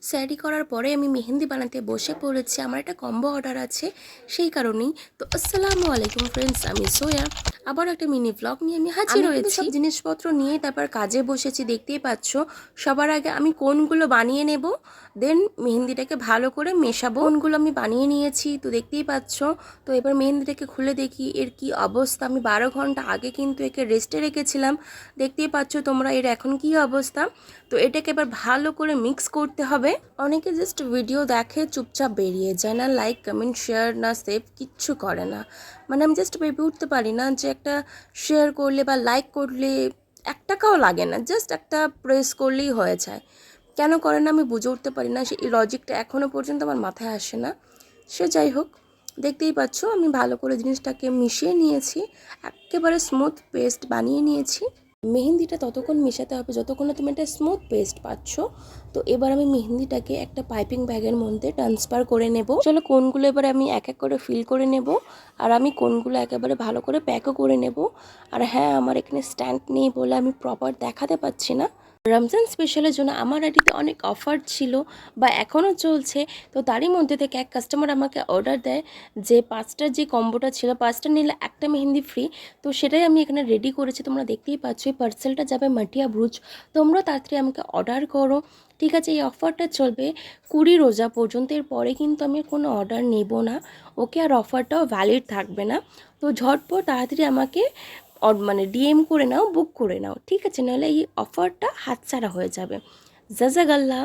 স্যারি করার পরে আমি মেহেন্দি বানাতে বসে পড়েছি। আমার একটা কম্বো অর্ডার আছে, সেই কারণেই। তো আসসালামু আলাইকুম ফ্রেন্ডস, আমি সোয়া। আবার একটা মিনি ব্লগ নিয়ে আমি হাজির হয়েছি। সব জিনিসপত্র নিয়ে তারপর কাজে বসেছি, দেখতেই পাচ্ছ। সবার আগে আমি কোনগুলো বানিয়ে নেব, দেন মেহেন্দিটাকে ভালো করে মেশাবো। কোনগুলো আমি বানিয়ে নিয়েছি তো দেখতেই পাচ্ছ। তো এবার মেহেন্দিটাকে খুলে দেখি এর কি অবস্থা। আমি 12 ঘন্টা আগে কিন্তু একে রেস্টে রেখেছিলাম, দেখতেই পাচ্ছ তোমরা এর এখন কি অবস্থা। তো এটাকে এবার ভালো করে মিক্স করতে হবে। অনেকে জাস্ট ভিডিও দেখে চুপচাপ বেরিয়ে যায়, না লাইক কমেন্ট শেয়ার না সেভ কিচ্ছু করে না। মানে আমি জাস্ট ভেবে উঠতে পারি না যে একটা শেয়ার করলে বা লাইক করলে 1 টাকাও লাগে না, জাস্ট একটা প্রেস করলেই হয়ে যায়। কেন করে না আমি বুঝে উঠতে পারি না, সেই লজিকটা এখনও পর্যন্ত আমার মাথায় আসে না। সে যাই হোক, দেখতেই পাচ্ছ আমি ভালো করে জিনিসটাকে মিশিয়ে নিয়েছি, একেবারে স্মুথ পেস্ট বানিয়ে নিয়েছি। মেহেন্দিটা ততক্ষণ মেশাতে হবে যতক্ষণ না তুমি একটা স্মুথ পেস্ট পাচ্ছ। তো এবার আমি মেহেন্দিটাকে একটা পাইপিং ব্যাগের মধ্যে ট্রান্সফার করে নেব। চলো কোনগুলো এবার আমি এক এক করে ফিল করে নেব, আর আমি কোনগুলো একেবারে ভালো করে প্যাকও করে নেব। আর হ্যাঁ, আমার এখানে স্ট্যান্ড নেই বলে আমি প্রপার দেখাতে পাচ্ছি না। রমজান স্পেশালের জন্য আমার আইডিতে অনেক অফার ছিল বা এখনও চলছে। তো তারই মধ্যে থেকে এক কাস্টমার আমাকে অর্ডার দেয় যে 5টার যে কম্বোটা ছিল, 5টা নিলে একটা মেহেন্দি ফ্রি। তো সেটাই আমি এখানে রেডি করেছি, তোমরা দেখতেই পাচ্ছ। এই পার্সেলটা যাবে মাটিয়া ব্রুচ। তোমরা তাড়াতাড়ি আমাকে অর্ডার করো, ঠিক আছে? এই অফারটা চলবে 20 রোজা পর্যন্ত। এরপরে কিন্তু আমি কোনো অর্ডার নেব না, ওকে? আর অফারটাও ভ্যালিড থাকবে না। তো ঝটপট তাড়াতাড়ি আমাকে মানে ডিএম করে নাও, বুক করে নাও, ঠিক আছে? নাহলে এই অফারটা হাতছাড়া হয়ে যাবে। জাজাকাল্লাহ।